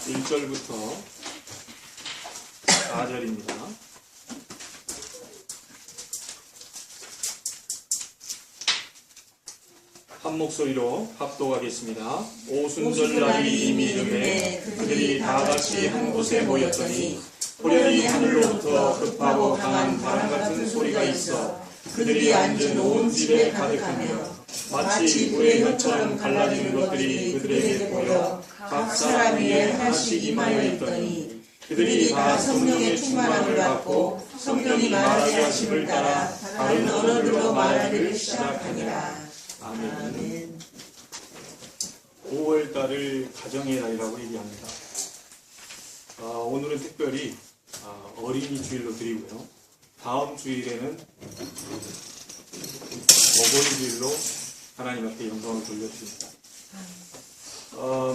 1절부터 4절입니다. 한 목소리로 합독하겠습니다. 오순절날이 이미 이르매 그들이 다같이 한 곳에 모였더니 호련히 하늘로부터 급하고 강한 바람 같은 소리가 있어 그들이 앉은 온 집에 가득하며 마치 불의 혀처럼 갈라지는 것들이 그들에게 보여 각 사람 위에 하나씩 임하여 있더니 그들이 다 성령의 충만함을 받고 성령이 말하게 하심을 따라 다른 언어들로 말하기를 시작하니라. 아멘. 5월달을 가정의 달이라고 얘기합니다. 오늘은 특별히 어린이 주일로 드리고요. 다음 주일에는 어버이 주일로 하나님 앞에 영광을 돌려드립니다.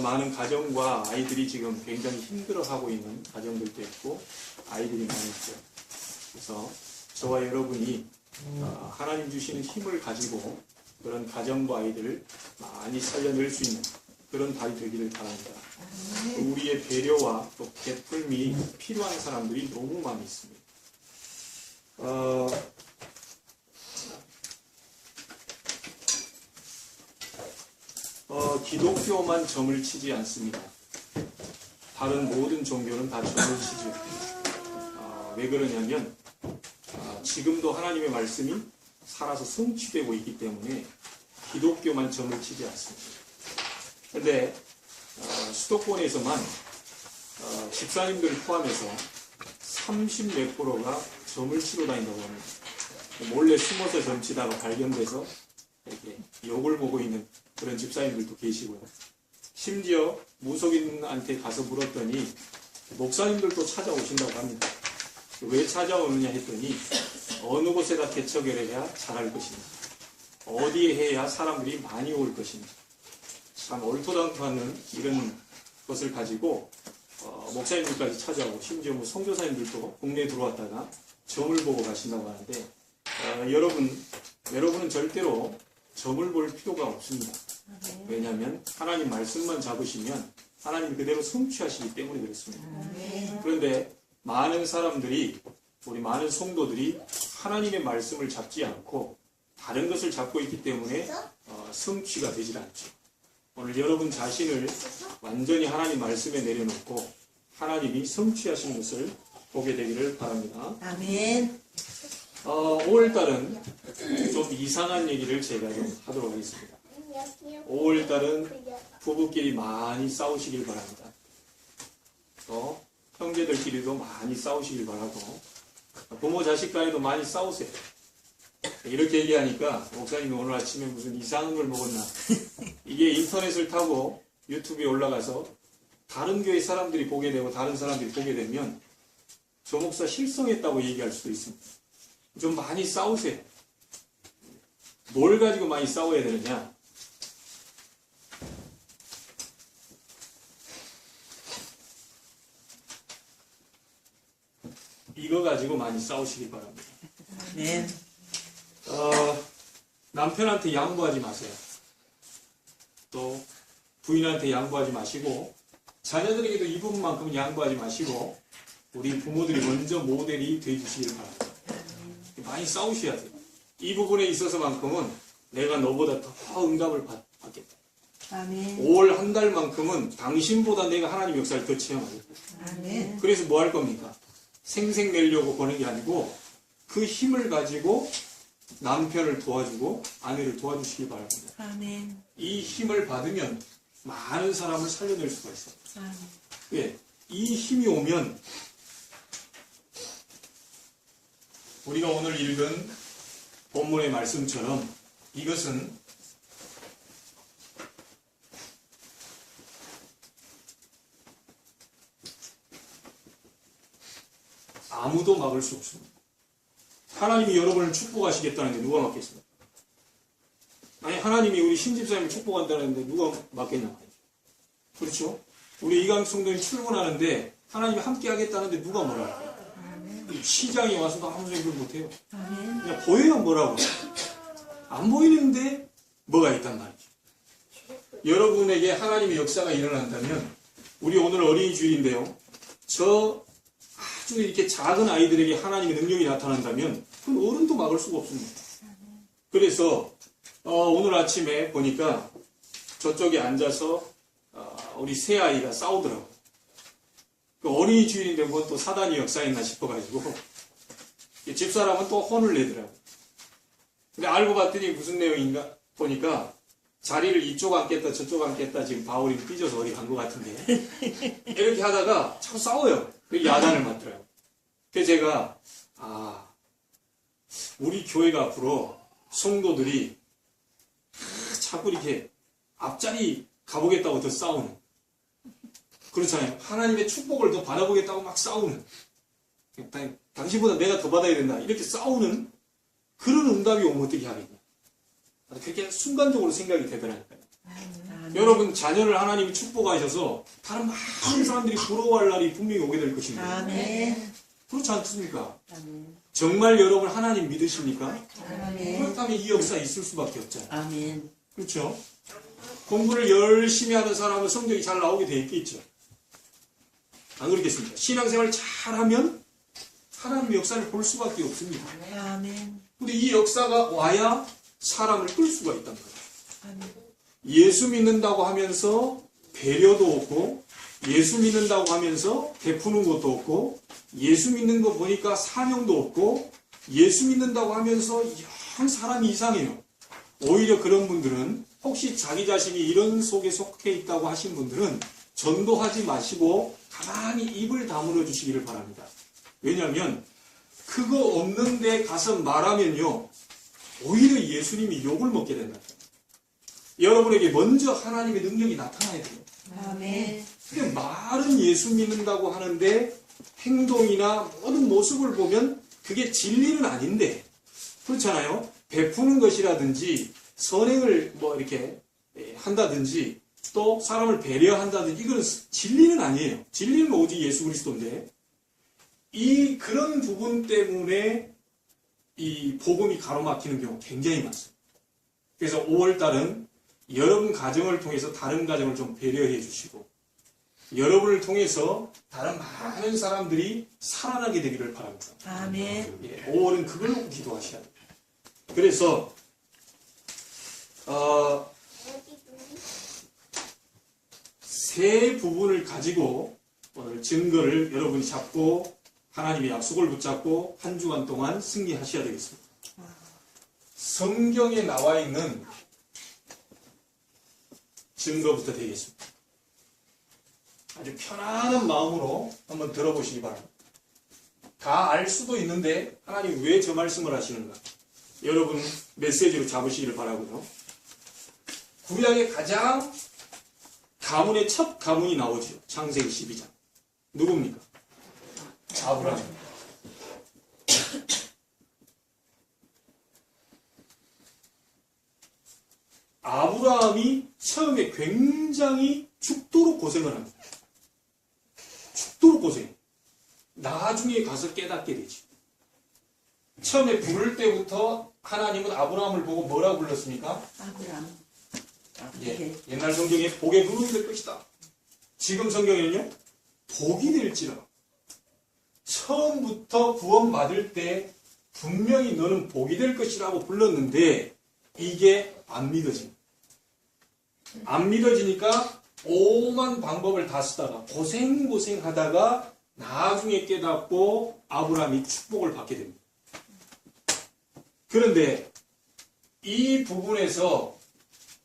많은 가정과 아이들이 지금 굉장히 힘들어하고 있는 가정들도 있고 아이들이 많이 있죠. 그래서 저와 여러분이 하나님 주시는 힘을 가지고 그런 가정과 아이들을 많이 살려낼 수 있는 그런 달이 되기를 바랍니다. 우리의 배려와 또 베풀미 필요한 사람들이 너무 많이 있습니다. 기독교만 점을 치지 않습니다. 다른 모든 종교는 다 점을 치죠. 왜 그러냐면 지금도 하나님의 말씀이 살아서 성취되고 있기 때문에 기독교만 점을 치지 않습니다. 그런데 수도권에서만 집사님들을 포함해서 30몇 프로가 점을 치러 다닌다고 합니다. 몰래 숨어서 점치다가 발견돼서 이렇게 욕을 보고 있는 그런 집사님들도 계시고요. 심지어 무속인한테 가서 물었더니 목사님들도 찾아오신다고 합니다. 왜 찾아오느냐 했더니 어느 곳에다 개척을 해야 잘할 것인지, 어디에 해야 사람들이 많이 올 것인지, 참 얼토당토하는 이런 것을 가지고 목사님들까지 찾아오고 심지어 선교사님들도 국내에 들어왔다가 점을 보고 가신다고 하는데 여러분은 절대로 점을 볼 필요가 없습니다. 왜냐하면 하나님 말씀만 잡으시면 하나님 그대로 성취하시기 때문에 그렇습니다. 그런데 많은 사람들이 우리 많은 성도들이 하나님의 말씀을 잡지 않고 다른 것을 잡고 있기 때문에 성취가 되질 않죠. 오늘 여러분 자신을 완전히 하나님 말씀에 내려놓고 하나님이 성취하시는 것을 보게 되기를 바랍니다. 아멘. 5월달은 좀 이상한 얘기를 제가 좀 하도록 하겠습니다. 5월달은 부부끼리 많이 싸우시길 바랍니다. 또 형제들끼리도 많이 싸우시길 바라고 부모 자식 간에도 많이 싸우세요. 이렇게 얘기하니까 목사님이 오늘 아침에 무슨 이상한 걸 먹었나, 이게 인터넷을 타고 유튜브에 올라가서 다른 교회 사람들이 보게 되고 다른 사람들이 보게 되면 저 목사 실성했다고 얘기할 수도 있습니다. 좀 많이 싸우세요. 뭘 가지고 많이 싸워야 되느냐? 이거 가지고 많이 싸우시기 바랍니다. 네. 남편한테 양보하지 마세요. 또 부인한테 양보하지 마시고 자녀들에게도 이 부분만큼은 양보하지 마시고 우리 부모들이 먼저 모델이 되어주시기를 바랍니다. 많이 싸우셔야 돼요. 이 부분에 있어서만큼은 내가 너보다 더 응답을 받겠다. 아멘. 5월 한 달만큼은 당신보다 내가 하나님 역사를 더 체험하겠다. 아멘. 그래서 뭐 할 겁니까? 생색 내려고 보는 게 아니고 그 힘을 가지고 남편을 도와주고 아내를 도와주시기 바랍니다. 아멘. 이 힘을 받으면 많은 사람을 살려낼 수가 있어요. 아멘. 예, 이 힘이 오면 우리가 오늘 읽은 본문의 말씀처럼 이것은 아무도 막을 수 없습니다. 하나님이 여러분을 축복하시겠다는데 누가 막겠습니까? 아니 하나님이 우리 신집사님을 축복한다는데 누가 막겠냐 말이죠. 그렇죠? 우리 이강 성도님 출근하는데 하나님이 함께 하겠다는데 누가 뭐라 할까요? 시장에 와서도 아무 생각을 못해요. 그냥 보여요. 뭐라고. 안 보이는데 뭐가 있단 말이죠. 여러분에게 하나님의 역사가 일어난다면 우리 오늘 어린이 주일인데요. 저 아주 이렇게 작은 아이들에게 하나님의 능력이 나타난다면 그건 어른도 막을 수가 없습니다. 그래서 오늘 아침에 보니까 저쪽에 앉아서 우리 새 아이가 싸우더라고요. 그 어린이 주일인데 뭐 또 사단이 역사했나 싶어가지고 집사람은 또 혼을 내더라고요. 근데 알고 봤더니 무슨 내용인가 보니까 자리를 이쪽 앉겠다 저쪽 앉겠다 지금 바울이 삐져서 어디 간 것 같은데 이렇게 하다가 자꾸 싸워요. 야단을 맞더라고요. 그래서 제가 우리 교회가 앞으로 성도들이 자꾸 이렇게 앞자리 가보겠다고 더 싸우는, 그렇잖아요. 하나님의 축복을 더 받아보겠다고 막 싸우는, 당신보다 내가 더 받아야 된다 이렇게 싸우는 그런 응답이 오면 어떻게 하겠냐. 그렇게 순간적으로 생각이 되더라니까요. 여러분 자녀를 하나님이 축복하셔서 다른 많은 사람들이 부러워할 날이 분명히 오게 될 것입니다. 아멘. 그렇지 않습니까? 아멘. 정말 여러분 하나님 믿으십니까? 아멘. 그렇다면 이 역사 있을 수밖에 없잖아요. 아멘. 그렇죠? 공부를 열심히 하는 사람은 성적이 잘 나오게 돼 있겠죠. 안 그렇겠습니까? 신앙생활 잘하면 하나님의 역사를 볼 수밖에 없습니다. 아멘. 근데 이 역사가 와야 사람을 끌 수가 있단 말이에요. 아멘. 예수 믿는다고 하면서 배려도 없고, 예수 믿는다고 하면서 베푸는 것도 없고, 예수 믿는 거 보니까 사명도 없고, 예수 믿는다고 하면서 영 사람이 이상해요. 오히려 그런 분들은 혹시 자기 자신이 이런 속에 속해 있다고 하신 분들은 전도하지 마시고 가만히 입을 다물어 주시기를 바랍니다. 왜냐하면 그거 없는 데 가서 말하면요 오히려 예수님이 욕을 먹게 된다. 여러분에게 먼저 하나님의 능력이 나타나야 돼요. 아멘. 근데 말은 예수 믿는다고 하는데 행동이나 모든 모습을 보면 그게 진리는 아닌데, 그렇잖아요. 베푸는 것이라든지 선행을 뭐 이렇게 한다든지 또 사람을 배려한다든지 이거는 진리는 아니에요. 진리는 오직 예수 그리스도인데 그런 부분 때문에 이 복음이 가로막히는 경우 굉장히 많습니다. 그래서 5월달은 여러분 가정을 통해서 다른 가정을 좀 배려해 주시고 여러분을 통해서 다른 많은 사람들이 살아나게 되기를 바랍니다. 아멘. 5월은 그걸 놓고 기도하셔야 돼요. 그래서 세 부분을 가지고 오늘 증거를 여러분이 잡고 하나님의 약속을 붙잡고 한 주간 동안 승리하셔야 되겠습니다. 성경에 나와 있는 증거부터 되겠습니다. 아주 편안한 마음으로 한번 들어보시기 바랍니다. 다 알 수도 있는데 하나님 왜 저 말씀을 하시는가? 여러분 메시지로 잡으시기를 바라고요. 구약의 가장 가문의 첫 가문이 나오죠. 창세기 12장. 누굽니까? 아브라함입니다. 아브라함이 처음에 굉장히 죽도록 고생을 합니다. 죽도록 고생. 나중에 가서 깨닫게 되지. 처음에 부를 때부터 하나님은 아브라함을 보고 뭐라고 불렀습니까? 아브라함. 예, 옛날 성경에 복의 근원이 될 것이다. 지금 성경에는요, 복이 될지라. 처음부터 구원받을 때 분명히 너는 복이 될 것이라고 불렀는데 이게 안 믿어집니다. 안 믿어지니까 오만 방법을 다 쓰다가 고생하다가 나중에 깨닫고 아브라함이 축복을 받게 됩니다. 그런데 이 부분에서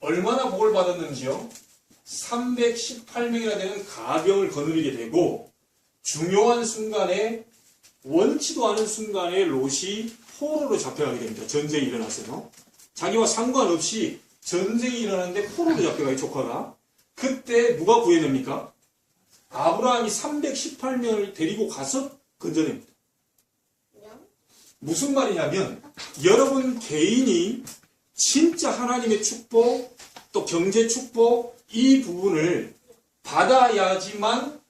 얼마나 복을 받았는지요? 318명이나 되는 가병을 거느리게 되고 중요한 순간에 원치도 않은 순간에 롯이 포로로 잡혀가게 됩니다. 전쟁이 일어났어요. 자기와 상관없이 전쟁이 일어났는데 포로로 잡혀가요. 조카가. 그때 누가 구해냅니까? 아브라함이 318명을 데리고 가서 건져냅니다. 무슨 말이냐면 여러분 개인이 진짜 하나님의 축복 또 경제 축복 이 부분을 받아야지만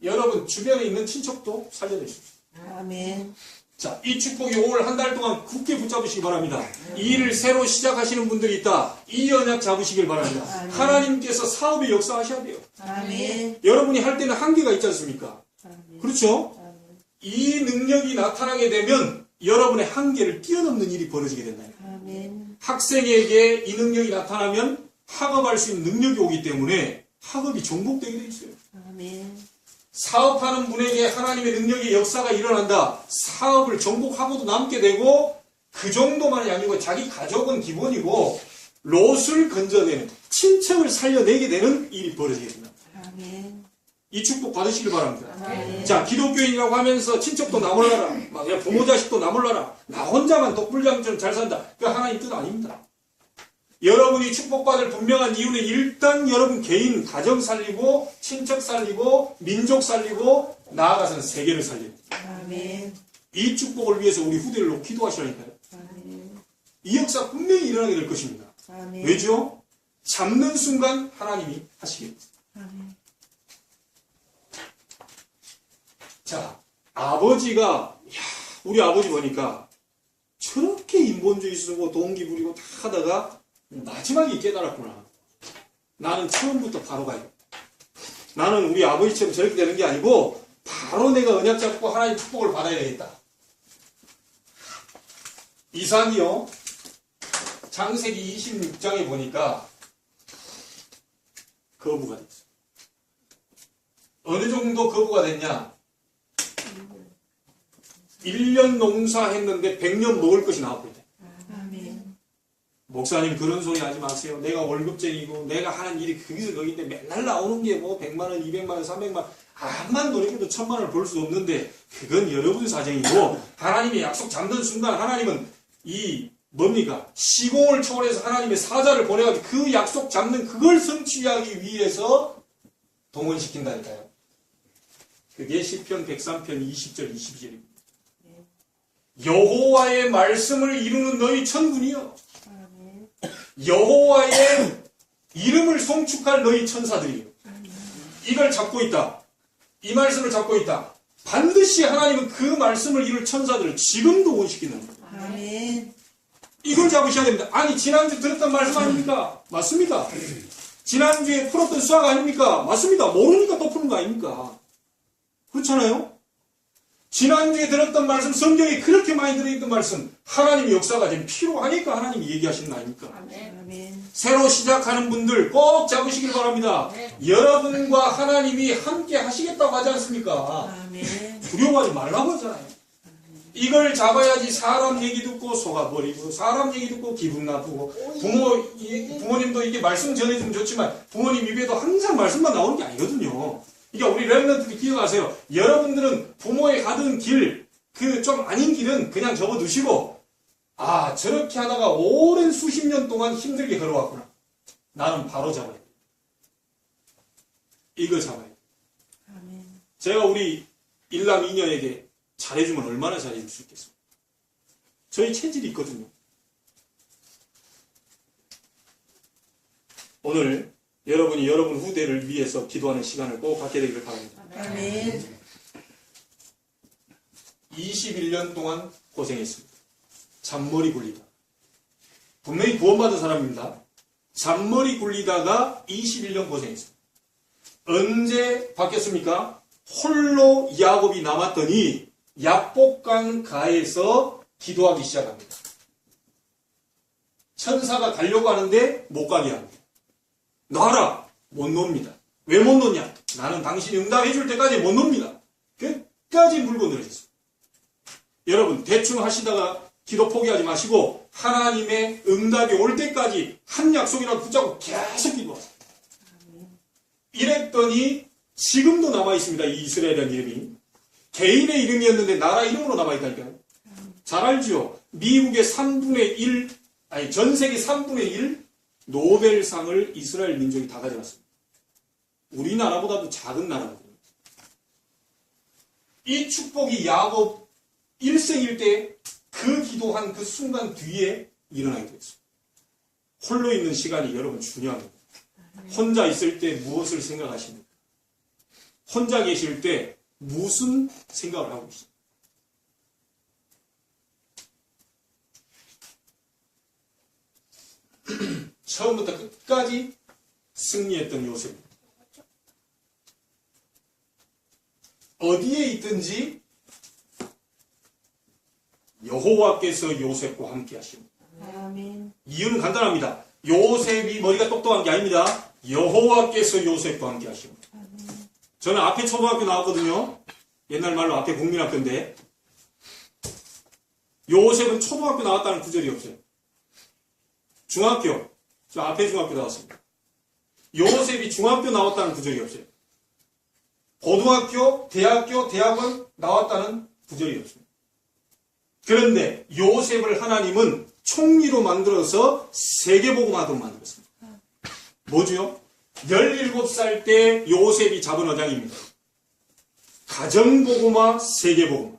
여러분 주변에 있는 친척도 살려낼 수 있어요. 아멘. 자, 이 축복이 올 한 달 동안 굳게 붙잡으시기 바랍니다. 이 일을 새로 시작하시는 분들이 있다. 이 언약 잡으시길 바랍니다. 아멘. 하나님께서 사업에 역사하셔야 돼요. 아멘. 여러분이 할 때는 한계가 있지 않습니까? 아멘. 그렇죠? 아멘. 이 능력이 나타나게 되면 여러분의 한계를 뛰어넘는 일이 벌어지게 된다. 아멘. 학생에게 이 능력이 나타나면 학업할 수 있는 능력이 오기 때문에 학업이 정복되게 돼 있어요. 아멘. 사업하는 분에게 하나님의 능력의 역사가 일어난다. 사업을 정복하고도 남게 되고 그 정도만이 아니고 자기 가족은 기본이고 롯을 건져내는 친척을 살려내게 되는 일이 벌어지게 된다. 아멘. 이 축복 받으시길 바랍니다. 아멘. 자, 기독교인이라고 하면서 친척도 나몰라라. 막 야, 부모 자식도 나몰라라. 나 혼자만 독불장처럼 잘 산다. 그 하나님 뜻 아닙니다. 여러분이 축복받을 분명한 이유는 일단 여러분 개인 가정 살리고 친척 살리고 민족 살리고 나아가서는 세계를 살리는 아멘. 이 축복을 위해서 우리 후대를 기도하시라니까요. 아멘. 이 역사 분명히 일어나게 될 것입니다. 아멘. 왜죠? 잡는 순간 하나님이 하시겠죠. 아멘. 자, 아버지가 우리 아버지 보니까 저렇게 인본주의 쓰고 동기 부리고 다 하다가 마지막에 깨달았구나. 나는 처음부터 바로 가야겠다. 나는 우리 아버지처럼 저렇게 되는 게 아니고 바로 내가 언약 잡고 하나님 축복을 받아야 되겠다. 이삭이요. 창세기 26장에 보니까 거부가 됐어요. 어느 정도 거부가 됐냐? 1년 농사했는데 100년 먹을 것이 나왔거든요. 아멘. 목사님 그런 소리 하지 마세요. 내가 월급쟁이고 내가 하는 일이 거기서 거기인데 맨날 나오는 게 뭐 100만 원, 200만 원, 300만 원 암만 노력해도 1000만 원을 벌 수 없는데 그건 여러분 사정이고 하나님의 약속 잡는 순간 하나님은 이 뭡니까? 시공을 초월해서 하나님의 사자를 보내가지고 그 약속 잡는 그걸 성취하기 위해서 동원시킨다니까요. 그게 시편 103편 20절 22절입니다. 여호와의 말씀을 이루는 너희 천군이여. 아멘. 여호와의 이름을 송축할 너희 천사들이요. 이걸 잡고 있다. 이 말씀을 잡고 있다. 반드시 하나님은 그 말씀을 이룰 천사들을 지금도 원시키는 거예요. 아멘. 이걸 잡으셔야 됩니다. 아니 지난주 들었던 말씀 아닙니까? 맞습니다. 지난주에 풀었던 수학 아닙니까? 맞습니다. 모르니까 또 푸는 거 아닙니까? 그렇잖아요? 지난주에 들었던 말씀, 성경에 그렇게 많이 들어있던 말씀, 하나님의 역사가 지금 필요하니까 하나님이 얘기하시는 거 아닙니까? 아멘. 새로 시작하는 분들 꼭 잡으시길 바랍니다. 여러분과 하나님이 함께 하시겠다고 하지 않습니까? 아멘. 두려워하지 말라고 하잖아요. 이걸 잡아야지 사람 얘기 듣고 속아버리고 사람 얘기 듣고 기분 나쁘고 부모님도 이게 말씀 전해주면 좋지만 부모님 입에도 항상 말씀만 나오는 게 아니거든요. 그러니까 우리 렘넌트들 기억하세요. 여러분들은 부모의 가던 길, 그 좀 아닌 길은 그냥 접어두시고 아 저렇게 하다가 오랜 수십 년 동안 힘들게 걸어왔구나. 나는 바로 잡아야 돼. 이거 잡아야 돼. 아멘. 제가 우리 일남 이녀에게 잘해주면 얼마나 잘해줄 수 있겠어요? 저희 체질이 있거든요. 오늘 여러분이 여러분 후대를 위해서 기도하는 시간을 꼭 갖게 되기를 바랍니다. 아멘. 21년 동안 고생했습니다. 잔머리 굴리다. 분명히 구원받은 사람입니다. 잔머리 굴리다가 21년 고생했습니다. 언제 바뀌었습니까? 홀로 야곱이 남았더니 약복강 가에서 기도하기 시작합니다. 천사가 가려고 하는데 못 가게 합니다. 놔라! 못 놉니다. 왜 못 놓냐? 나는 당신이 응답해 줄 때까지 못 놉니다. 끝까지 물고 늘어졌어요. 여러분 대충 하시다가 기도 포기하지 마시고 하나님의 응답이 올 때까지 한 약속이라도 붙잡고 계속 기도하세요. 이랬더니 지금도 남아있습니다. 이 이스라엘이라는 이름이. 개인의 이름이었는데 나라 이름으로 남아있다니까요. 잘 알죠? 미국의 3분의 1, 아니 전 세계 3분의 1 노벨상을 이스라엘 민족이 다 가져갔습니다. 우리나라보다도 작은 나라거든요. 이 축복이 야곱 1생일 때 그 기도한 그 순간 뒤에 일어나게 됐어요. 홀로 있는 시간이 여러분 중요합니다. 혼자 있을 때 무엇을 생각하십니까? 혼자 계실 때 무슨 생각을 하고 있습니까? 처음부터 끝까지 승리했던 요셉. 어디에 있든지 여호와께서 요셉과 함께 하십니다. 아멘. 이유는 간단합니다. 요셉이 머리가 똑똑한 게 아닙니다. 여호와께서 요셉과 함께 하십니다. 아멘. 저는 앞에 초등학교 나왔거든요. 옛날 말로 앞에 국민학교인데 요셉은 초등학교 나왔다는 구절이 없어요. 중학교, 저 앞에 중학교 나왔습니다. 요셉이 중학교 나왔다는 구절이 없어요. 고등학교, 대학교, 대학원 나왔다는 구절이 없습니다. 그런데 요셉을 하나님은 총리로 만들어서 세계복음화로 만들었습니다. 뭐죠? 17살 때 요셉이 잡은 어장입니다. 가정복음화, 세계복음화.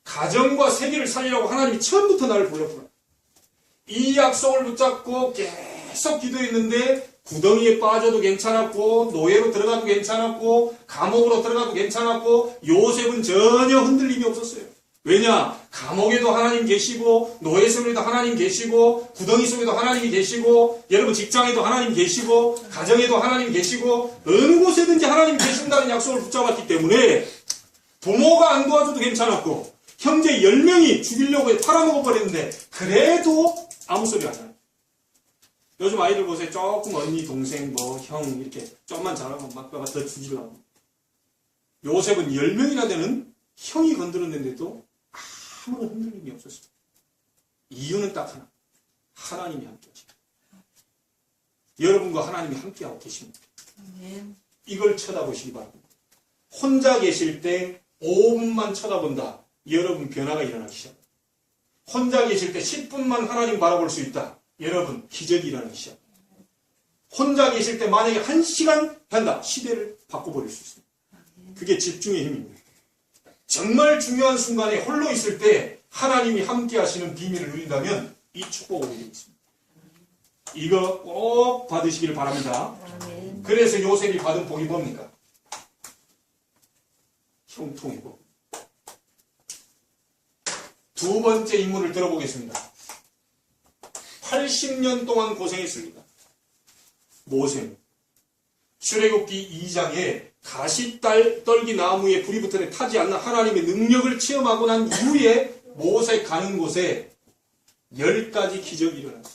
가정과 세계를 살리라고 하나님이 처음부터 나를 불렀구나. 이 약속을 붙잡고 계속 기도했는데 구덩이에 빠져도 괜찮았고 노예로 들어가도 괜찮았고 감옥으로 들어가도 괜찮았고 요셉은 전혀 흔들림이 없었어요. 왜냐? 감옥에도 하나님 계시고 노예 속에도 하나님 계시고 구덩이 속에도 하나님이 계시고 여러분 직장에도 하나님 계시고 가정에도 하나님 계시고 어느 곳에든지 하나님 계신다는 약속을 붙잡았기 때문에 부모가 안 도와줘도 괜찮았고 형제 10명이 죽이려고 팔아먹어버렸는데 그래도 아무 소리 안 해요. 요즘 아이들 보세요. 조금 언니, 동생, 뭐 형 이렇게 좀만 잘하면 막 더 죽이려고. 요셉은 10명이나 되는 형이 건드렸는데도 아무런 흔들림이 없었어요. 이유는 딱 하나. 하나님이 함께 하십니다. 여러분과 하나님이 함께하고 계십니다. 아멘. 이걸 쳐다보시기 바랍니다. 혼자 계실 때 5분만 쳐다본다. 여러분 변화가 일어나기 시작합니다. 혼자 계실 때 10분만 하나님 바라볼 수 있다. 여러분 기적이 일어나기 시작합니다. 혼자 계실 때 만약에 1시간 한다. 시대를 바꿔버릴 수 있습니다. 그게 집중의 힘입니다. 정말 중요한 순간에 홀로 있을 때 하나님이 함께 하시는 비밀을 누린다면 이 축복을 누리겠습니다. 이거 꼭 받으시기를 바랍니다. 아멘. 그래서 요셉이 받은 복이 뭡니까? 형통의 복. 두 번째 인물을 들어보겠습니다. 80년 동안 고생했습니다. 모세. 출애굽기 2장에 가시떨기 나무에 불이 붙어내 타지 않는 하나님의 능력을 체험하고 난 이후에 모세 가는 곳에 10가지 기적이 일어났어요.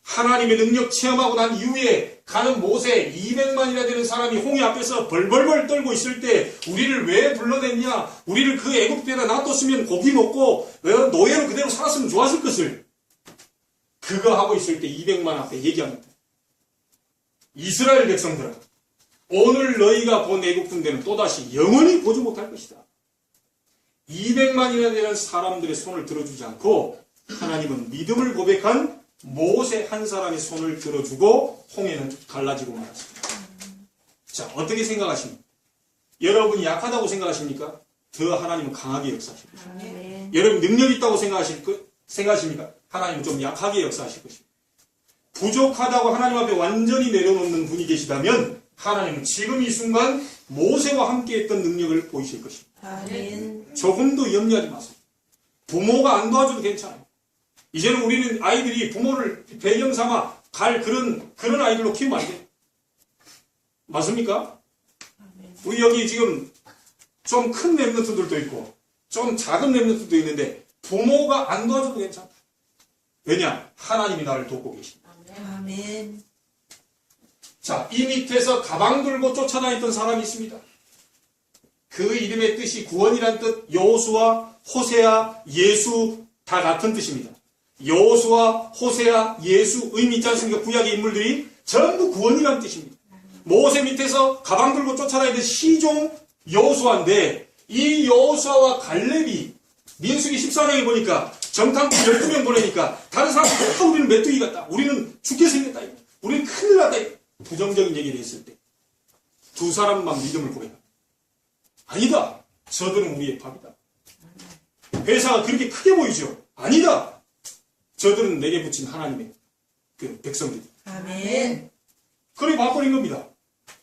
하나님의 능력 체험하고 난 이후에 가는 모세 200만이나 되는 사람이 홍해 앞에서 벌벌벌 떨고 있을 때 우리를 왜 불러냈냐? 우리를 그 애굽에다 놔뒀으면 고기 먹고 노예로 그대로 살았으면 좋았을 것을 그거 하고 있을 때 200만 앞에 얘기합니다. 이스라엘 백성들아, 오늘 너희가 본 애굽 군대는 또다시 영원히 보지 못할 것이다. 200만이나 되는 사람들의 손을 들어주지 않고 하나님은 믿음을 고백한 모세 한 사람의 손을 들어주고 홍해는 갈라지고 말았습니다. 자, 어떻게 생각하십니까? 여러분이 약하다고 생각하십니까? 더 하나님은 강하게 역사하실 것입니다. 아멘. 여러분 능력 있다고 생각하십니까? 하나님은 좀 약하게 역사하실 것입니다. 부족하다고 하나님 앞에 완전히 내려놓는 분이 계시다면 하나님은 지금 이 순간 모세와 함께 했던 능력을 보이실 것입니다. 아멘. 조금도 염려하지 마세요. 부모가 안 도와줘도 괜찮아요. 이제는 우리는 아이들이 부모를 배경 삼아 갈 그런 아이들로 키우면 안 돼요. 맞습니까? 우리 여기 지금 좀 큰 랩런트들도 있고 좀 작은 랩런트도 있는데 부모가 안 도와줘도 괜찮다. 왜냐? 하나님이 나를 돕고 계십니다. 아멘. 자, 이 밑에서 가방 들고 쫓아다녔던 사람이 있습니다. 그 이름의 뜻이 구원이란 뜻, 여호수아, 호세아, 예수 다 같은 뜻입니다. 여호수아, 호세아, 예수 의미 있지 않습니까? 구약의 인물들이 전부 구원이란 뜻입니다. 모세 밑에서 가방 들고 쫓아다니던 시종 여호수아인데 이 여호수아와 갈렙이 민수기 14장에 보니까 정탐꾼 12명 보내니까 다른 사람들이 다 우리는 메뚜기 같다. 우리는 죽게 생겼다. 우리는 큰일 났다. 부정적인 얘기를 했을 때 두 사람만 믿음을 고백합니다. 아니다. 저들은 우리의 밥이다. 회사가 그렇게 크게 보이죠? 아니다. 저들은 내게 붙인 하나님의 그 백성들이. 아멘. 그래 봐버린 겁니다.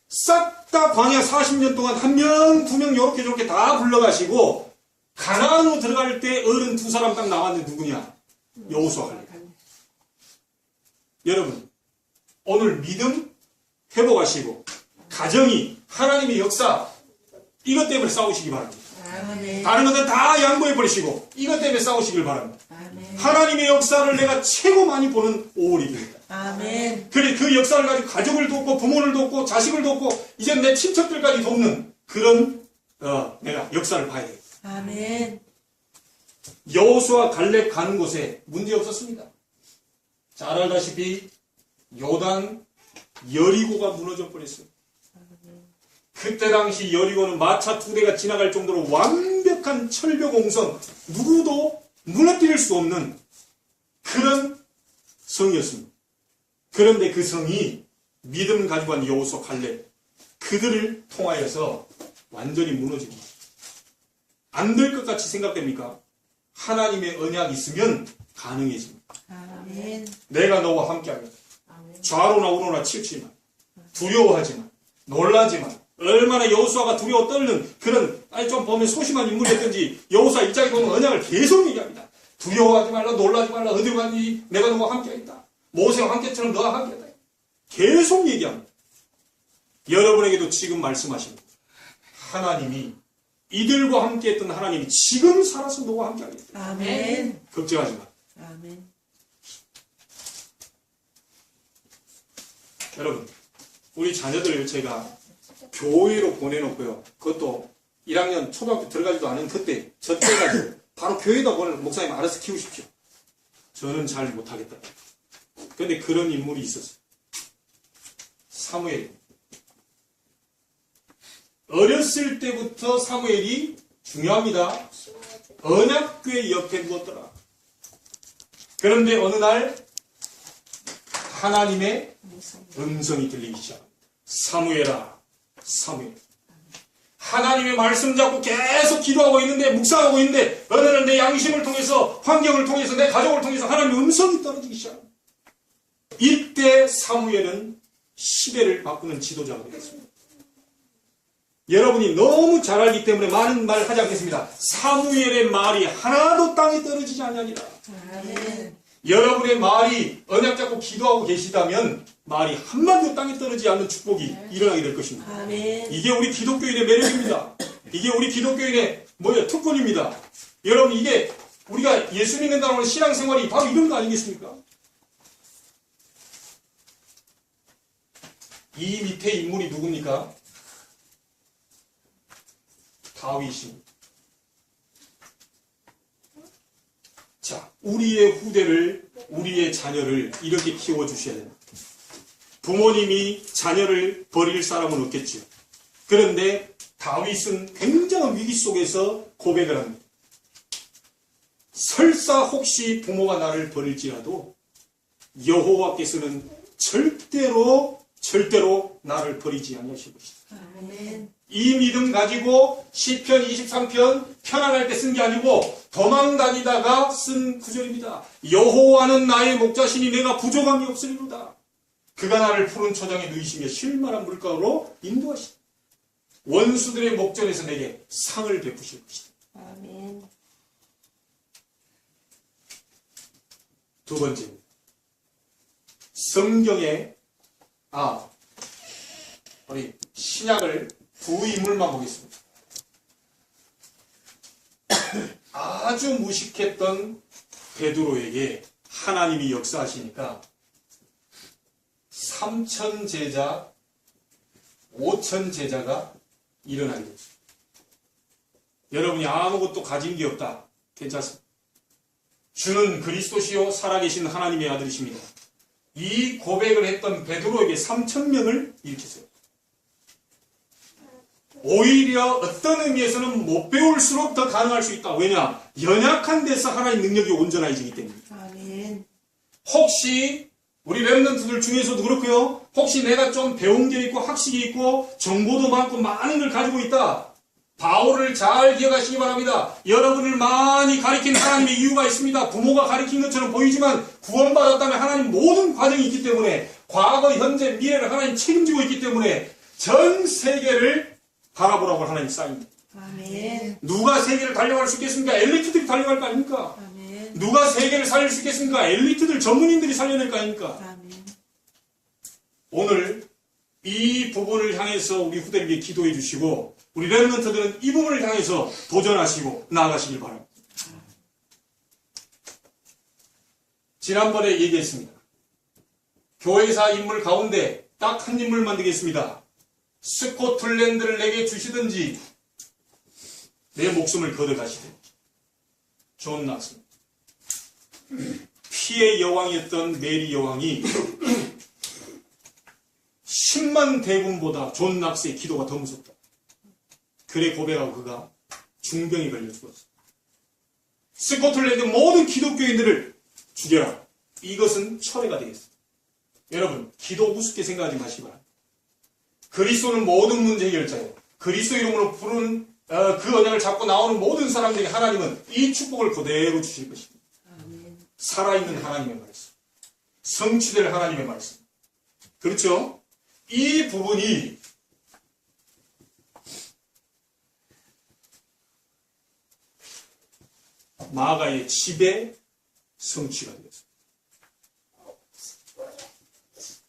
싹 다 광야 40년 동안 한 명, 두 명 요렇게 저렇게 다 불러가시고 가나안으로 들어갈 때 어른 두 사람 딱 나왔는데 누구냐? 여호수아 갈렙. 여러분, 오늘 믿음 회복하시고 가정이 하나님의 역사 이것 때문에 싸우시기 바랍니다. 아멘. 다른 것들 다 양보해 버리시고 이것 때문에 싸우시길 바랍니다. 아멘. 하나님의 역사를 내가 최고 많이 보는 5월이 됩니다. 아멘. 그래 그 역사를 가지고 가족을 돕고 부모를 돕고 자식을 돕고 이제 내 친척들까지 돕는 그런 내가 역사를 봐야 돼요. 아멘. 여호수아 갈렙 가는 곳에 문제 없었습니다. 잘 알다시피 요단 여리고가 무너져 버렸어요. 그때 당시 여리고는 마차 2대가 지나갈 정도로 완벽한 철벽 공성, 누구도 무너뜨릴 수 없는 그런 성이었습니다. 그런데 그 성이 믿음 가지고 간 여호수아 갈렙 그들을 통하여서 완전히 무너집니다. 안 될 것 같이 생각됩니까? 하나님의 언약이 있으면 가능해집니다. 아멘. 내가 너와 함께하겠다. 아멘. 좌로나 우로나 치우치지만 두려워하지만 놀라지만 얼마나 여호수아가 두려워 떨는 그런 좀 보면 소심한 인물이었던지 여호수아 입장에 보면 언약을 계속 얘기합니다. 두려워하지 말라 놀라지 말라 어디로 가니 내가 너와 함께하겠다. 모세와 함께처럼 너와 함께하다. 계속 얘기합니다. 여러분에게도 지금 말씀하십니다. 하나님이 이들과 함께했던 하나님이 지금 살아서 너와 함께하겠다. 아멘. 걱정하지 마. 아멘. 여러분, 우리 자녀들을 제가 교회로 보내놓고요. 그것도 1학년 초등학교 들어가지도 않은 그때, 저 때가지고 바로 교회에다 보내는 목사님 알아서 키우십시오. 저는 잘 못하겠다. 그런데 그런 인물이 있었어요. 사무엘. 어렸을 때부터 사무엘이 중요합니다. 언약궤 옆에 두었더라. 그런데 어느 날 하나님의 음성이 들리기 시작합니다. 사무엘아, 사무엘. 하나님의 말씀 잡고 계속 기도하고 있는데 묵상하고 있는데 어느 날 내 양심을 통해서 환경을 통해서 내 가족을 통해서 하나님의 음성이 떨어지기 시작합니다. 이때 사무엘은 시대를 바꾸는 지도자가 되었습니다. 여러분이 너무 잘 알기 때문에 많은 말 하지 않겠습니다. 사무엘의 말이 하나도 땅에 떨어지지 아니하니라. 아멘. 여러분의 말이 언약 잡고 기도하고 계시다면 말이 한마디도 땅에 떨어지지 않는 축복이 일어나게 될 것입니다. 아멘. 이게 우리 기독교인의 매력입니다. 이게 우리 기독교인의 특권입니다. 여러분 이게 우리가 예수 믿는다는 신앙생활이 바로 이런 거 아니겠습니까? 이 밑에 인물이 누굽니까? 다윗입니다. 자, 우리의 후대를, 우리의 자녀를 이렇게 키워주셔야 됩니다. 부모님이 자녀를 버릴 사람은 없겠죠. 그런데 다윗은 굉장한 위기 속에서 고백을 합니다. 설사 혹시 부모가 나를 버릴지라도 여호와께서는 절대로 나를 버리지 아니하실 것이다. 아멘. 이 믿음 가지고 시편 23편 편안할 때 쓴 게 아니고 도망 다니다가 쓴 구절입니다. 여호와는 나의 목자시니 내가 부족함이 없으리로다. 그가 나를 푸른 초장에 누이시며 쉴만한 물가로 인도하시다. 원수들의 목전에서 내게 상을 베푸실 것이다. 아멘. 두 번째입니다. 성경에 우리 신약을 두 인물만 보겠습니다. 아주 무식했던 베드로에게 하나님이 역사하시니까 3,000 제자, 5,000 제자가 일어나게 됐습니다. 여러분이 아무것도 가진 게 없다. 괜찮습니다. 주는 그리스도시요 살아계신 하나님의 아들이십니다. 이 고백을 했던 베드로에게 3,000명을 일으켰어요. 오히려 어떤 의미에서는 못 배울수록 더 가능할 수 있다. 왜냐? 연약한 데서 하나님 능력이 온전해지기 때문에. 아멘. 혹시 우리 렘넌트들 중에서도 그렇고요. 혹시 내가 좀 배운 게 있고 학식이 있고 정보도 많고 많은 걸 가지고 있다. 바울을 잘 기억하시기 바랍니다. 여러분을 많이 가리킨 하나님의 이유가 있습니다. 부모가 가리킨 것처럼 보이지만 구원받았다면 하나님 모든 과정이 있기 때문에 과거, 현재, 미래를 하나님 책임지고 있기 때문에 전 세계를 바라보라고 하나님 쌓입니다. 아멘. 누가 세계를 달려갈 수 있겠습니까? 엘리트들이 달려갈 거 아닙니까? 아멘. 누가 세계를 살릴 수 있겠습니까? 엘리트들, 전문인들이 살려낼 거 아닙니까? 아멘. 오늘 이 부분을 향해서 우리 후대에게 기도해 주시고 우리 렘넌트들은 이 부분을 향해서 도전하시고 나아가시길 바랍니다. 지난번에 얘기했습니다. 교회사 인물 가운데 딱 한 인물 만들겠습니다. 스코틀랜드를 내게 주시든지 내 목숨을 걷어가시든지. 존 낙스. 피의 여왕이었던 메리 여왕이 10만 대군보다 존 낙스의 기도가 더 무섭다. 그래 고백하고 그가 중병에 걸려 죽었어. 스코틀랜드 모든 기독교인들을 죽여라. 이것은 철회가 되겠습니다. 여러분, 기도 우습게 생각하지 마시기 바랍니다. 그리스도는 모든 문제 해결자예요. 그리스도 이름으로 부르는 그 언약을 잡고 나오는 모든 사람들에게 하나님은 이 축복을 그대로 주실 것입니다. 아멘. 살아있는 하나님의 말씀. 성취될 하나님의 말씀. 그렇죠? 이 부분이 마가의 집의 성취가 되었습니다.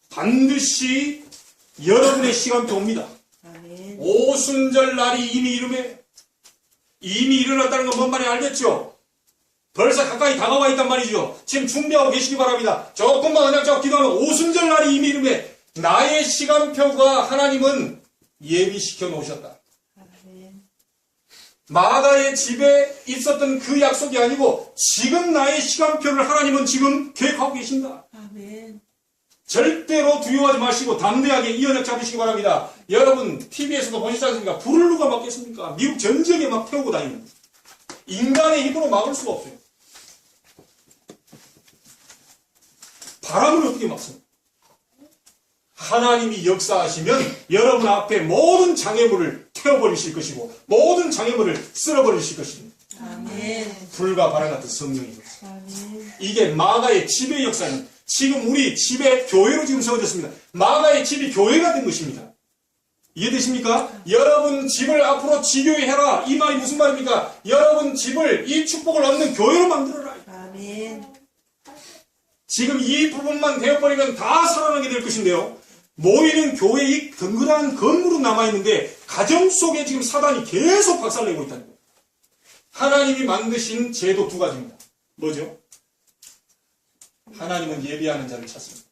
반드시 여러분의 시간표 옵니다. 아멘. 오순절 날이 이미 일어났다는 건 뭔 말인지 알겠죠? 벌써 가까이 다가와 있단 말이죠. 지금 준비하고 계시기 바랍니다. 조금만 언약 잡고 기도하면 오순절 날이 이미 이름에 나의 시간표가 하나님은 예비시켜 놓으셨다. 아멘. 마가의 집에 있었던 그 약속이 아니고 지금 나의 시간표를 하나님은 지금 계획하고 계신다. 아멘. 절대로 두려워하지 마시고 담대하게 이 언약 잡으시기 바랍니다. 여러분 TV에서도 보시지 않습니까? 불을 누가 막겠습니까? 미국 전 지역에 막 태우고 다니는 인간의 힘으로 막을 수가 없어요. 바람을 어떻게 막습니까? 하나님이 역사하시면 여러분 앞에 모든 장애물을 태워버리실 것이고 모든 장애물을 쓸어버리실 것입니다. 아멘. 불과 바람 같은 성령의 역사. 아멘. 이게 마가의 집의 역사는 지금 우리 집의 교회로 지금 세워졌습니다. 마가의 집이 교회가 된 것입니다. 이해되십니까? 여러분 집을 앞으로 지교회해라. 이 말이 무슨 말입니까? 여러분 집을 이 축복을 얻는 교회로 만들어라. 아멘. 지금 이 부분만 되어버리면 다 살아나게 될 것인데요. 모이는 교회의 덩그러한 건물은 남아있는데 가정 속에 지금 사단이 계속 박살내고 있다는 거예요. 하나님이 만드신 제도 두 가지입니다. 뭐죠? 하나님은 예비하는 자를 찾습니다.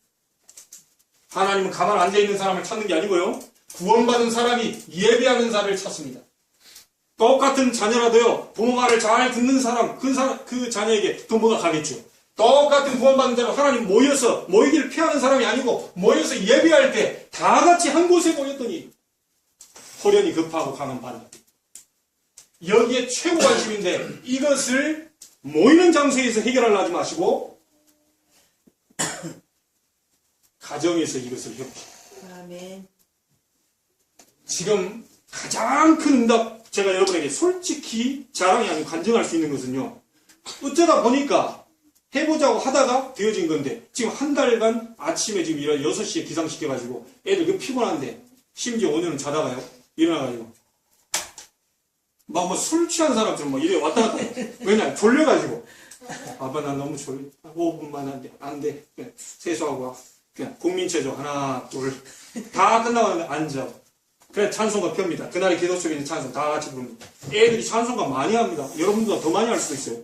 하나님은 가만 앉아있는 사람을 찾는 게 아니고요. 구원받은 사람이 예비하는 자를 찾습니다. 똑같은 자녀라도요. 부모 말을 잘 듣는 사람, 그 자녀에게 더 뭐가 가겠죠. 똑같은 구원받는 자로 하나님 모이기를 피하는 사람이 아니고 모여서 예배할 때 다 같이 한 곳에 모였더니 호련히 급하고 강한 반응. 여기에 최고 관심인데 이것을 모이는 장소에서 해결하려 하지 마시고 가정에서 이것을 해보십시오. 아멘. 지금 가장 큰 응답 제가 여러분에게 솔직히 자랑이 아니고 간증할 수 있는 것은요. 어쩌다 보니까 해보자고 하다가 되어진 건데 지금 한 달간 아침에 지금 6시에 기상시켜가지고 애들 그 피곤한데 심지어 오늘은 자다가요 일어나가지고 막 뭐 술 취한 사람처럼 막 이래 왔다 갔다 해. 왜냐 졸려가지고 아빠 나 너무 졸려 5분만 안돼 그냥 세수하고 와 그냥 국민체조 하나 둘 다 끝나고 앉아 그래 찬송가 펴니다. 그날의 기도 속에 있는 찬송 다 같이 부릅니다. 애들이 찬송가 많이 합니다. 여러분보다 더 많이 할 수도 있어요.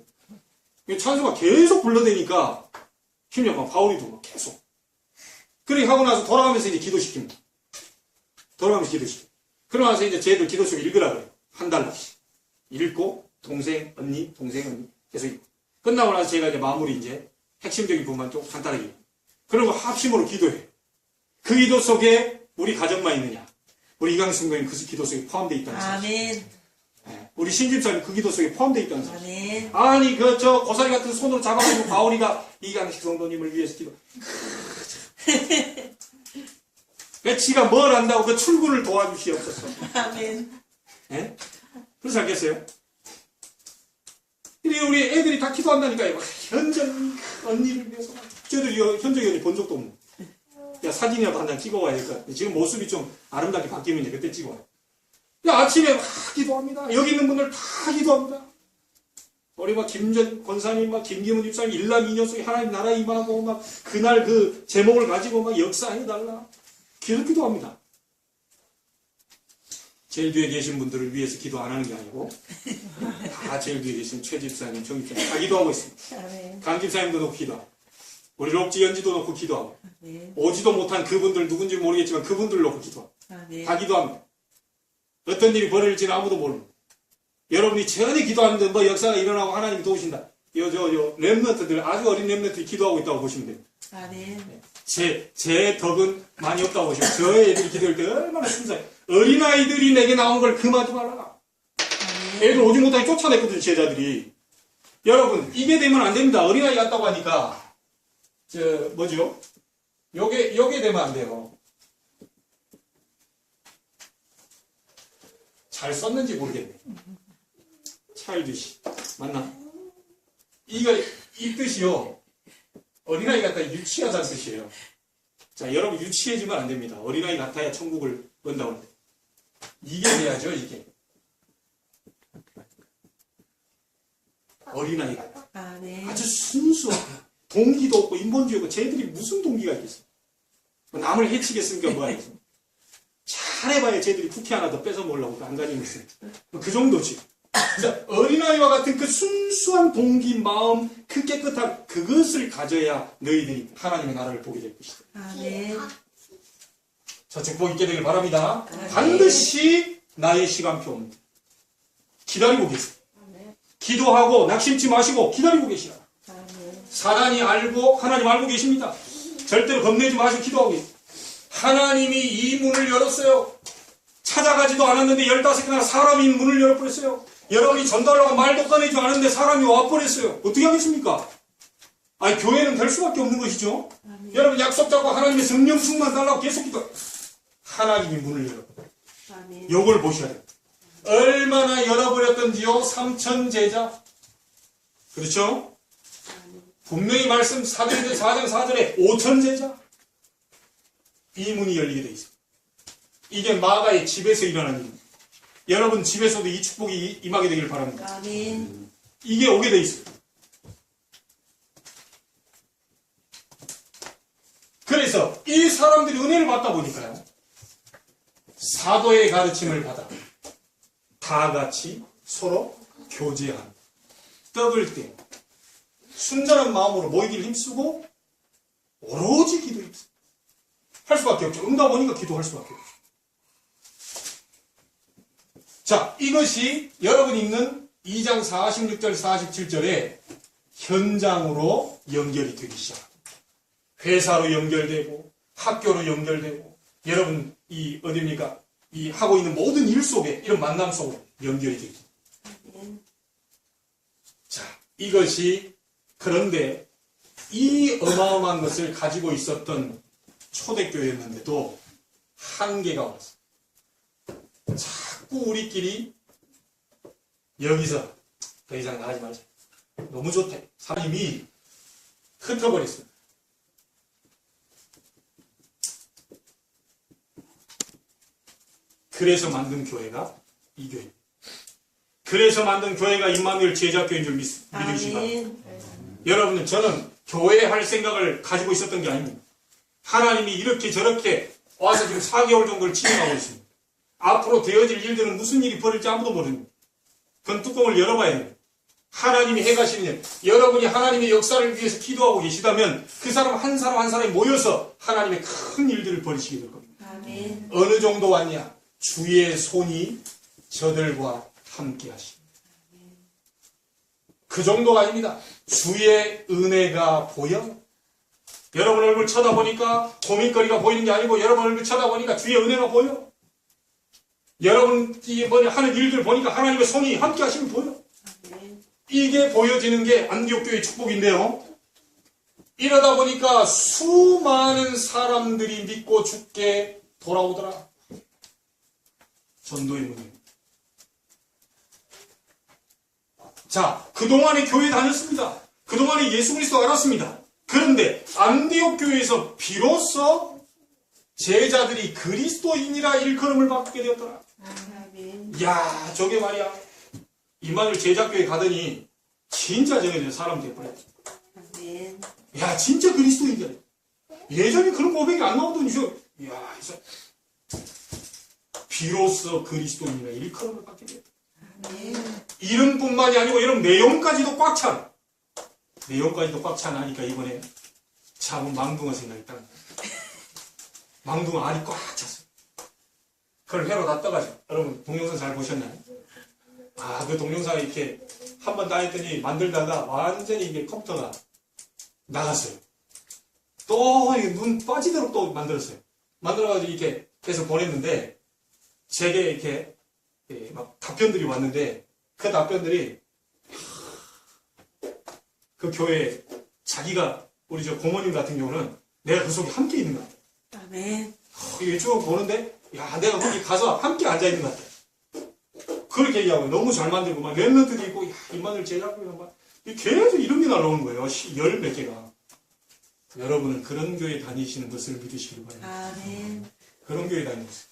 찬송가 계속 불러대니까 심지어 막 바울이도 막 계속 그렇게 하고 나서 돌아가면서 이제 기도시킵니다. 돌아가면서 기도시킵니다. 그러고 나서 이제 쟤들 기도 속에 읽으라 그래요. 한 달씩 읽고 동생 언니 계속 읽고 끝나고 나서 제가 이제 마무리 이제 핵심적인 부분만 좀 간단하게 읽고 그리고 합심으로 기도해요. 그 기도 속에 우리 가정만 있느냐 우리 이강희 성도님 그 기도 속에 포함되어 있다는 사실. 아멘. 우리 신집사님 그 기도 속에 포함되어 있다는 사실. 아멘. 아니 저 고사리 같은 손으로 잡아가지고 바울이가 이강식 성도님을 위해서 기도. 왜 지가 뭘 안다고 그 출구를 도와주시옵소서. 아멘. 예? 그렇지 않겠어요? 근데 우리 애들이 다 기도한다니까요. 현정 언니를 위해서. 저희들 현정이 언니 본 적도 없는. 야 사진이라도 한 장 찍어와야 될 것 같아. 지금 모습이 좀 아름답게 바뀌면 이제 그때 찍어와. 야 아침에 막 기도합니다. 여기 있는 분들 다 기도합니다. 우리 막 김전 권사님, 막 김기문 집사님 일남 2년 속에 하나님 나라 임하고 막 그날 그 제목을 가지고 막 역사해달라. 기도기도 합니다. 제일 뒤에 계신 분들을 위해서 기도 안 하는 게 아니고 다 제일 뒤에 계신 최 집사님, 정 집사님 다 기도하고 있습니다. 아멘. 강 집사님도 놓고 기도하고 우리 록지 연지도 놓고 기도하고 아멘. 오지도 못한 그분들 누군지 모르겠지만 그분들 놓고 기도하고 아멘. 다 기도합니다. 어떤 일이 벌어질지는 아무도 모릅니다. 여러분이 천히 기도하는데 뭐 역사가 일어나고 하나님이 도우신다. 렘넌트들, 아주 어린 렘넌트들이 기도하고 있다고 보시면 됩니다. 아멘. 제 덕은 많이 없다고 보시면 저희 애들이 기도할 때 얼마나 순수해. 어린아이들이 내게 나온 걸 금하지 말라. 아멘. 애들 오지 못하게 쫓아냈거든요, 제자들이. 여러분, 이게 되면 안 됩니다. 어린아이 같다고 하니까. 뭐죠? 요게 되면 안 돼요. 잘 썼는지 모르겠네. 차일드시. 맞나? 이 뜻이요. 어린아이 같아 유치하다는 뜻이에요. 자, 여러분 유치해지면 안 됩니다. 어린아이 같아야 천국을 본다고 합니다. 이게 돼야죠, 이게. 어린아이 같아. 아멘. 아주 순수하고 동기도 없고 인본주의 없고 쟤들이 무슨 동기가 있겠어? 남을 해치겠습니까? 뭐 하겠습니까? 잘해봐야 쟤들이 쿠키 하나 더 뺏어 먹으려고 안 가지고 있어요. 그 정도지. 그래서 어린아이와 같은 그 순수한 동기, 마음, 그 깨끗한 그것을 가져야 너희들이 하나님의 나라를 보게 될 것이다. 아멘. 자, 복 있게 되길 바랍니다. 아멘. 반드시 나의 시간표입니다. 기다리고 계세요. 기도하고 낙심치 마시고 기다리고 계시라. 아멘. 사단이 알고 하나님 알고 계십니다. 절대로 겁내지 마시고 기도하고 계세요. 하나님이 이 문을 열었어요. 찾아가지도 않았는데 15개나 사람이 문을 열어버렸어요. 여러분이 전달하고 말도 꺼내지 않았는데 사람이 와버렸어요. 어떻게 하겠습니까? 아니, 교회는 될 수밖에 없는 것이죠. 아멘. 여러분 약속 잡고 하나님의 성령 충만 달라고 계속 기도. 하나님이 문을 열어버려요. 아멘. 요걸 보셔야 돼요. 얼마나 열어버렸던지요. 3천 제자. 그렇죠? 분명히 말씀 사도행전 4장 4절에 5천 제자. 이 문이 열리게 돼 있어요. 이게 마가의 집에서 일어난 일입니다. 여러분 집에서도 이 축복이 임하게 되길 바랍니다. 아멘. 이게 오게 돼 있어요. 그래서 이 사람들이 은혜를 받다 보니까요. 사도의 가르침을 받아 다 같이 서로 교제한 떡을 떼 순전한 마음으로 모이기를 힘쓰고 오로지 기도 힘쓰고 할 수밖에 없죠. 응답 오니까 기도할 수밖에 없죠. 자, 이것이 여러분 읽는 2장 46절 47절에 현장으로 연결이 되기 시작합니다. 회사로 연결되고 학교로 연결되고 여러분 이 어디입니까? 이 하고 있는 모든 일 속에 이런 만남 속으로 연결이 되죠. 아멘. 자, 이것이 그런데 이 어마어마한 것을 가지고 있었던 초대교회였는데도 한계가 왔어. 자꾸 우리끼리 여기서 더 이상 나가지 말자. 너무 좋대. 사람이 흩어버렸어. 그래서 만든 교회가 이 교회. 그래서 만든 교회가 임마누엘 제자교회인 줄 믿으시기 바랍니다. 아멘. 여러분은 저는 교회 할 생각을 가지고 있었던 게 아닙니다. 하나님이 이렇게 저렇게 와서 지금 4개월 정도를 진행하고 있습니다. 앞으로 되어질 일들은 무슨 일이 벌일지 아무도 모릅니다. 그건 뚜껑을 열어봐야 돼요. 하나님이 해가시는 일, 여러분이 하나님의 역사를 위해서 기도하고 계시다면 그 사람 한 사람이 모여서 하나님의 큰 일들을 벌이시게 될 겁니다. 아멘. 어느 정도 왔냐? 주의 손이 저들과 함께 하십니다. 그 정도가 아닙니다. 주의 은혜가 보여? 여러분 얼굴 쳐다보니까 고민거리가 보이는 게 아니고 여러분 얼굴 쳐다보니까 주의 은혜가 보여? 여러분이 하는 일들 보니까 하나님의 손이 함께 하시면 보여? 아멘. 이게 보여지는 게 안디옥교회의 축복인데요. 이러다 보니까 수많은 사람들이 믿고 죽게 돌아오더라. 전도의 문입니다. 자, 그동안에 교회 다녔습니다. 그동안에 예수 그리스도 알았습니다. 그런데 안디옥 교회에서 비로소 제자들이 그리스도인이라 일컬음을 받게 되었더라. 아멘. 이야, 저게 말이야. 임마누엘 제자교회 가더니 진짜 정해진 사람 돼버려. 아멘. 야, 진짜 그리스도인이다. 예전에 그런 고백이 안 나오더니, 야, 비로소 그리스도인이라 일컬음을 받게 돼. 아멘. 이름뿐만이 아니고 여러분 내용까지도 꽉 찬. 내용까지도 꽉 차나니까 이번에 참은 망둥어 생각이 딱. 망둥어 알이 꽉 찼어요. 그걸 회로 다 떠가지고. 여러분 동영상 잘 보셨나요? 아, 그 동영상 이렇게 한 번 다 했더니 만들다가 완전히 이게 컴퓨터가 나갔어요. 또 눈 빠지도록 또 만들었어요. 만들어가지고 이렇게 계속 보냈는데 제게 이렇게 막 답변들이 왔는데 그 답변들이 그 교회 자기가 우리 저 고모님 같은 경우는 내가 그 속에 함께 있는 것 같아. 아멘. 유튜브 보는데 야 내가 거기 가서 함께 앉아 있는 것 같아. 그렇게 얘기하고 너무 잘 만들고 막 랩런트도 있고 야 이만을 제작하고 막 계속 이런 게 날라오는 거예요. 열 몇 개가. 여러분은 그런 교회 다니시는 것을 믿으시길 바랍니다. 아멘. 그런 교회 다니는 것을.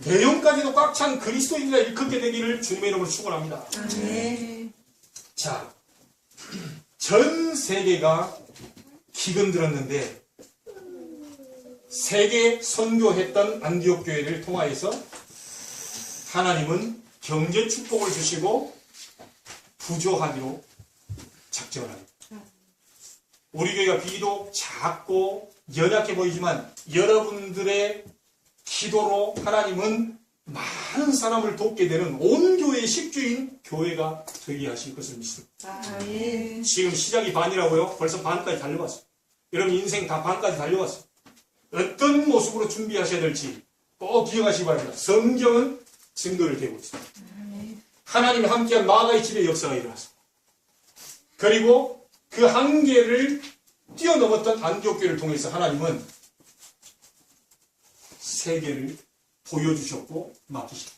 내용까지도 꽉 찬 그리스도인이라 일컫게 되기를 주님의 이름으로 축원합니다. 아멘. 자, 전 세계가 기근 들었는데 세계 선교했던 안디옥 교회를 통하여서 하나님은 경제 축복을 주시고 부조하기로 작정을 합니다. 우리 교회가 비록 작고 연약해 보이지만 여러분들의 기도로 하나님은 많은 사람을 돕게 되는 온 교회의 식주인 교회가 되게 하실 것을 믿습니다. 아멘. 지금 시작이 반이라고요? 벌써 반까지 달려왔어요. 여러분 인생 다 반까지 달려왔어요. 어떤 모습으로 준비하셔야 될지 꼭 기억하시기 바랍니다. 성경은 증거를 대고 있습니다. 하나님이 함께한 마가의 집의 역사가 일어났습니다. 그리고 그 한계를 뛰어넘었던 안디옥 교회를 통해서 하나님은 세계를 보여주셨고 맡기셨다.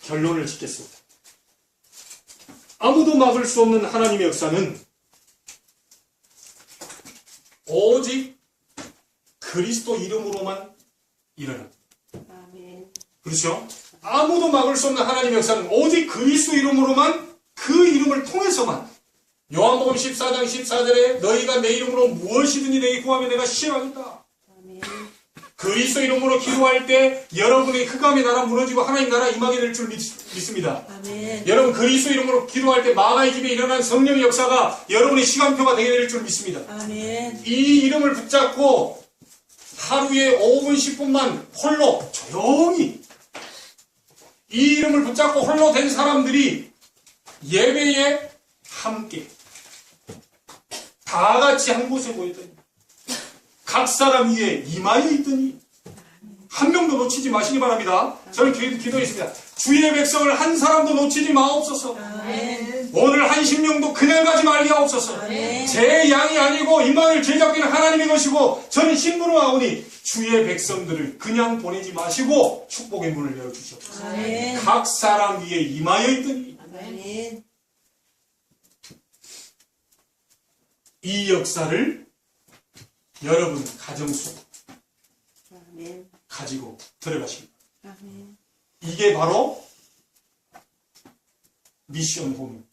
결론을 짓겠습니다. 아무도 막을 수 없는 하나님의 역사는 오직 그리스도 이름으로만 일어납니다. 아멘. 그렇죠? 아무도 막을 수 없는 하나님의 역사는 오직 그리스도 이름으로만 그 이름을 통해서만 요한복음 14장 14절에 너희가 내 이름으로 무엇이든지 내게 구하면 내가 시행하겠다. 아멘. 그리스도 이름으로 기도할 때 여러분의 흑암의 나라 무너지고 하나님 나라 임하게 될 줄 믿습니다. 아멘. 여러분 그리스도 이름으로 기도할 때 마가의 집에 일어난 성령의 역사가 여러분의 시간표가 되게 될 줄 믿습니다. 아멘. 이 이름을 붙잡고 하루에 5분 10분만 홀로 조용히 이 이름을 붙잡고 홀로 된 사람들이 예배에 함께 다 같이 한 곳에 모였더니 각 사람 위에 임하여 있더니 한 명도 놓치지 마시기 바랍니다. 저는 기도했습니다. 주의 백성을 한 사람도 놓치지 마옵소서. 아멘. 오늘 한 심령도 그냥 가지 말게 하옵소서. 아멘. 제 양이 아니고 임마누엘 제작기는 하나님의 것이고 저는 신부로 하오니 주의 백성들을 그냥 보내지 마시고 축복의 문을 열어주시옵소서. 아멘. 각 사람 위에 임하여 있더니 아멘. 이 역사를 여러분 가정 속 아멘. 가지고 들어가십니다. 아멘. 이게 바로 미션 홈.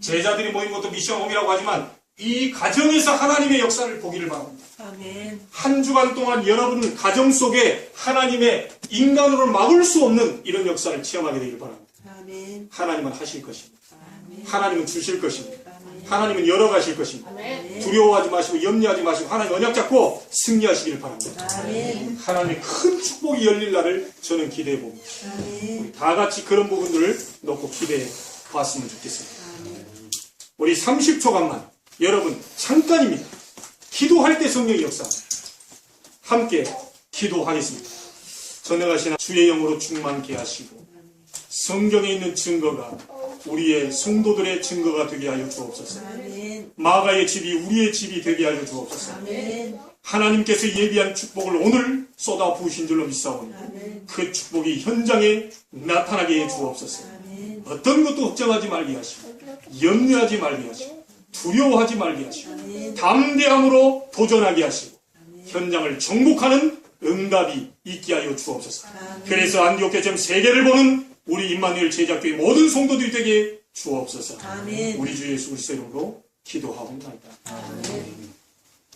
제자들이 모인 것도 미션 홈이라고 하지만 이 가정에서 하나님의 역사를 보기를 바랍니다. 아멘. 한 주간 동안 여러분 가정 속에 하나님의 인간으로 막을 수 없는 이런 역사를 체험하게 되길 바랍니다. 아멘. 하나님은 하실 것입니다. 아멘. 하나님은 주실 것입니다. 아멘. 하나님은 열어가실 것입니다. 아멘. 두려워하지 마시고 염려하지 마시고 하나님 언약 잡고 승리하시길 바랍니다. 아멘. 하나님의 큰 축복이 열릴 날을 저는 기대해 봅니다. 아멘. 우리 다 같이 그런 부분들을 놓고 기대해 봤으면 좋겠습니다. 아멘. 우리 30초간만 여러분 잠깐입니다. 기도할 때 성령의 역사 함께 기도하겠습니다. 전능하신 주의 영으로 충만케 하시고 성경에 있는 증거가 우리의 성도들의 증거가 되게 하여 주옵소서. 아멘. 마가의 집이 우리의 집이 되게 하여 주옵소서. 아멘. 하나님께서 예비한 축복을 오늘 쏟아 부으신 줄로 믿사오니 아멘. 그 축복이 현장에 나타나게 해 주옵소서. 아멘. 어떤 것도 걱정하지 말게 하시고 염려하지 말게 하시고 두려워하지 말게 하시고 아멘. 담대함으로 도전하게 하시고 현장을 정복하는 응답이 있게 하여 주옵소서. 아멘. 그래서 안디옥 교점 세계를 보는 우리 임마누엘 제작교회 모든 성도들이 되게 주옵소서. 아멘. 우리 주 예수 그리스도 이름으로 기도하옵나이다. 아멘.